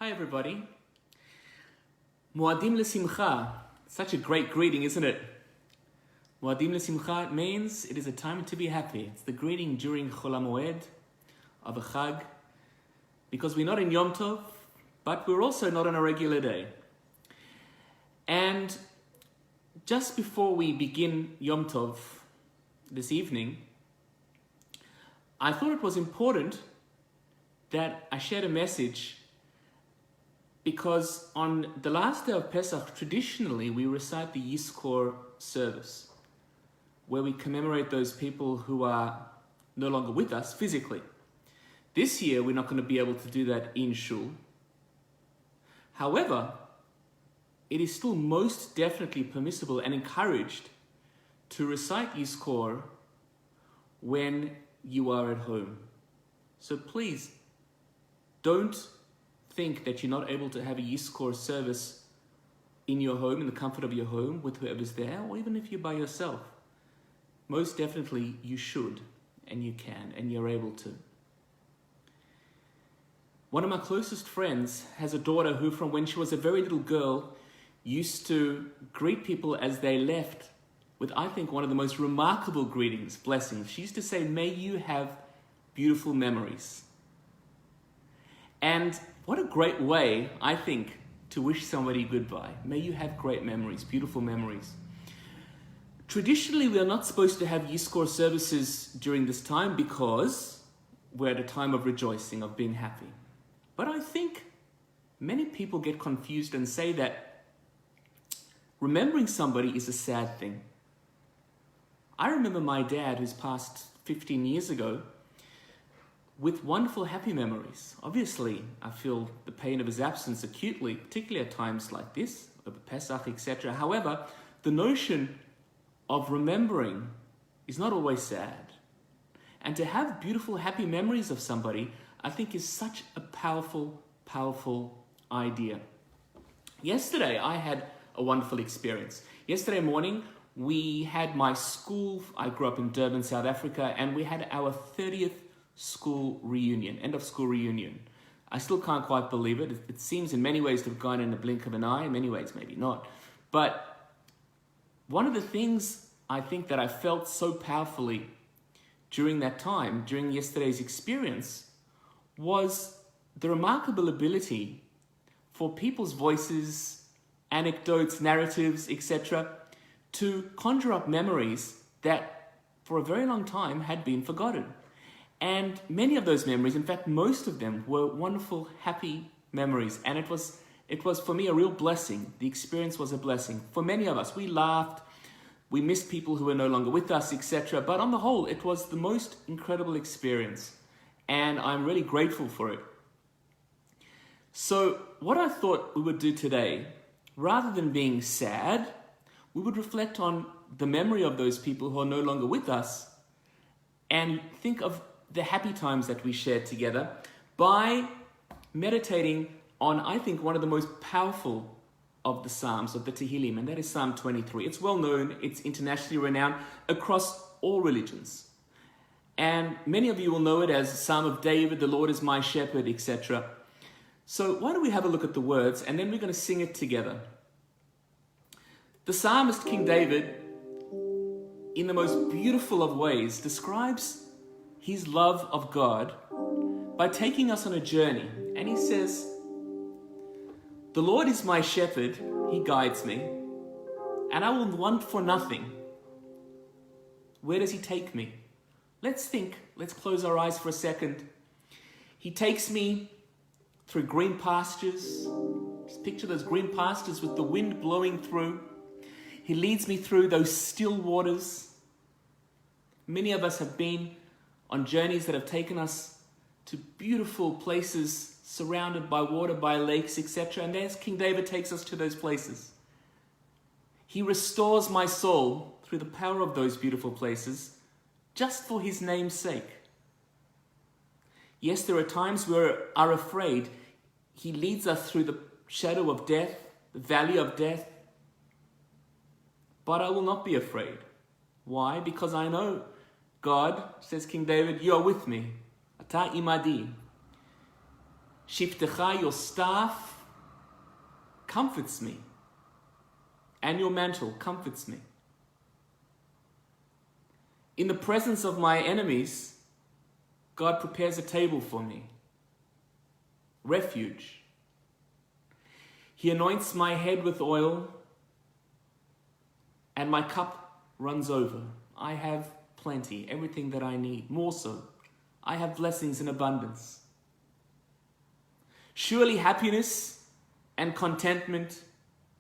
Hi everybody. Moadim L'Simcha. Such a great greeting, isn't it? Moadim L'Simcha, it means it is a time to be happy. It's the greeting during Chol HaMoed of a Chag, because we're not in Yom Tov, but we're also not on a regular day. And just before we begin Yom Tov this evening, I thought it was important that I shared a message, because on the last day of Pesach, traditionally we recite the Yizkor service, where we commemorate those people who are no longer with us physically. This year we're not going to be able to do that in Shule. However, it is still most definitely permissible and encouraged to recite Yizkor when you are at home. So please, don't think that you're not able to have a Yizkor service in your home, in the comfort of your home, with whoever's there, or even if you're by yourself. Most definitely you should, and you can, and you're able to. One of my closest friends has a daughter who, from when she was a very little girl, used to greet people as they left with, I think, one of the most remarkable greetings, blessings. She used to say, "May you have beautiful memories." And what a great way, I think, to wish somebody goodbye. May you have great memories, beautiful memories. Traditionally, we are not supposed to have Yizkor services during this time because we're at a time of rejoicing, of being happy. But I think many people get confused and say that remembering somebody is a sad thing. I remember my dad, who's passed 15 years ago, with wonderful, happy memories. Obviously, I feel the pain of his absence acutely, particularly at times like this, over Pesach, etc. However, the notion of remembering is not always sad. And to have beautiful, happy memories of somebody, I think, is such a powerful, powerful idea. Yesterday, I had a wonderful experience. Yesterday morning, we had my school. I grew up in Durban, South Africa, and we had our 30th school reunion, end of school reunion. I still can't quite believe it. It seems in many ways to have gone in the blink of an eye, in many ways maybe not. But one of the things I think that I felt so powerfully during that time, during yesterday's experience, was the remarkable ability for people's voices, anecdotes, narratives, etc., to conjure up memories that for a very long time had been forgotten. And many of those memories, in fact, most of them, were wonderful, happy memories. And it was for me a real blessing. The experience was a blessing. For many of us, we laughed, we missed people who were no longer with us, etc. But on the whole, it was the most incredible experience. And I'm really grateful for it. So what I thought we would do today, rather than being sad, we would reflect on the memory of those people who are no longer with us and think of the happy times that we shared together by meditating on, I think, one of the most powerful of the Psalms, of the Tehillim, and that is Psalm 23. It's well known, it's internationally renowned across all religions. And many of you will know it as Psalm of David, the Lord is my shepherd, etc. So why don't we have a look at the words, and then we're going to sing it together. The psalmist, King David, in the most beautiful of ways, describes his love of God by taking us on a journey. And he says, "The Lord is my shepherd, he guides me, and I will want for nothing." Where does he take me? Let's think, let's close our eyes for a second. He takes me through green pastures. Just picture those green pastures with the wind blowing through. He leads me through those still waters. Many of us have been on journeys that have taken us to beautiful places surrounded by water, by lakes, etc. And there's King David takes us to those places. He restores my soul through the power of those beautiful places, just for his name's sake. Yes, there are times where we are afraid. He leads us through the shadow of death, the valley of death. But I will not be afraid. Why? Because I know God, says King David, you are with me. Ata imadi. Shiftecha, your staff, comforts me. And your mantle comforts me. In the presence of my enemies, God prepares a table for me. Refuge. He anoints my head with oil, and my cup runs over. I have plenty, everything that I need, more so. I have blessings in abundance. Surely happiness and contentment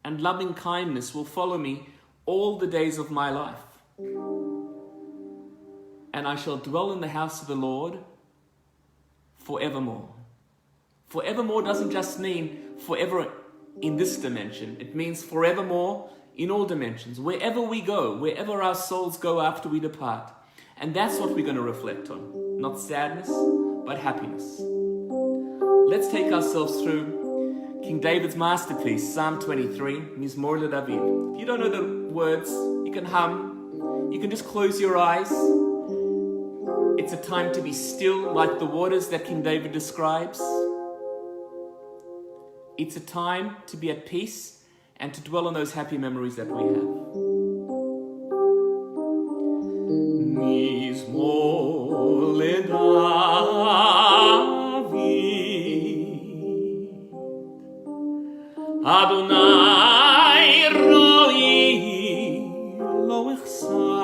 and loving kindness will follow me all the days of my life. And I shall dwell in the house of the Lord forevermore. Forevermore doesn't just mean forever in this dimension. It means forevermore in all dimensions. Wherever we go, wherever our souls go after we depart. And that's what we're going to reflect on. Not sadness, but happiness. Let's take ourselves through King David's masterpiece, Psalm 23, Mizmor LeDavid. If you don't know the words, you can hum. You can just close your eyes. It's a time to be still, like the waters that King David describes. It's a time to be at peace and to dwell on those happy memories that we have. Mizmor LeDavid, Adonai roi lo echsar.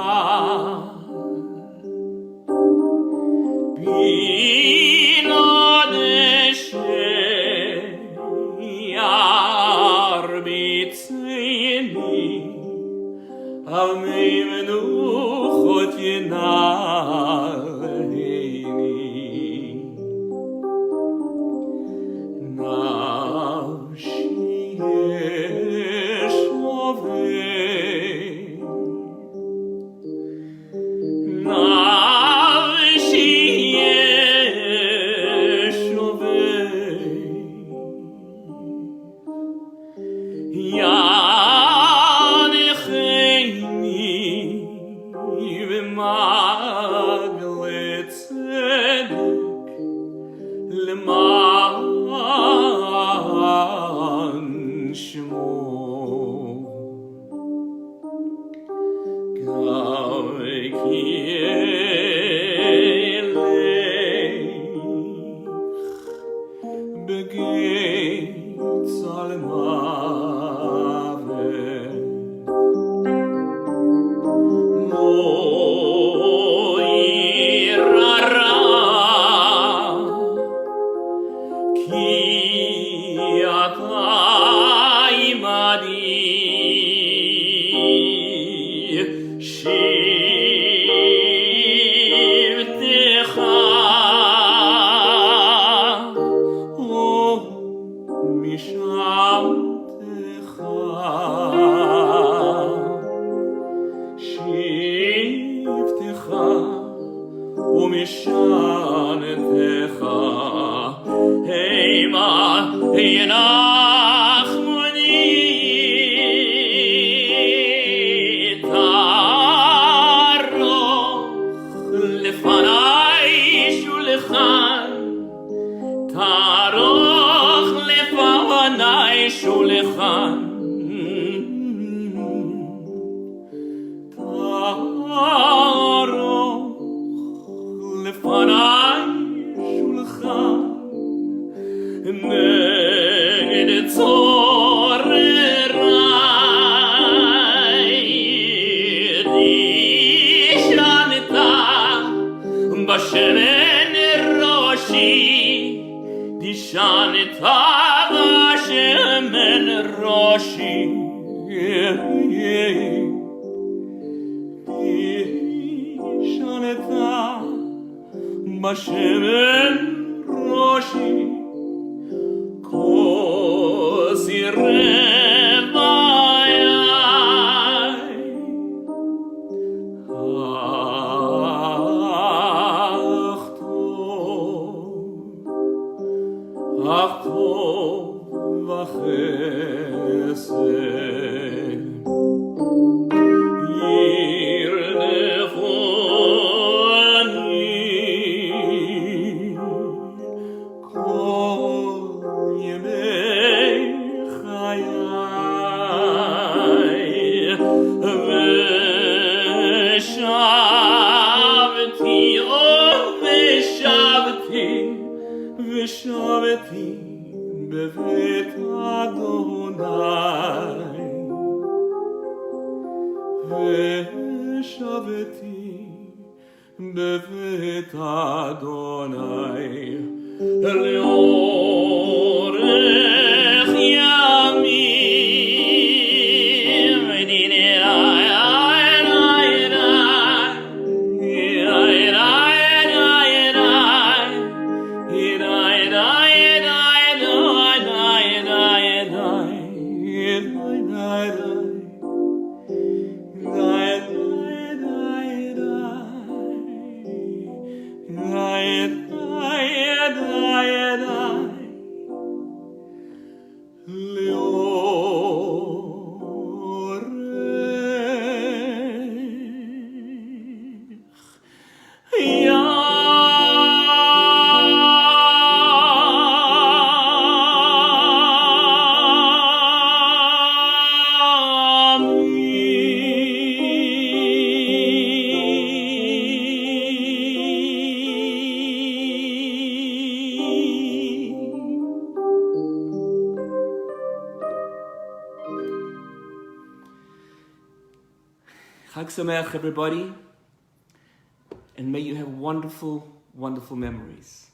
Oh ושבתי בבית אדוני ושבתי בבית אדוני לאורך ימים Chag Sameach, everybody, and may you have wonderful, wonderful memories.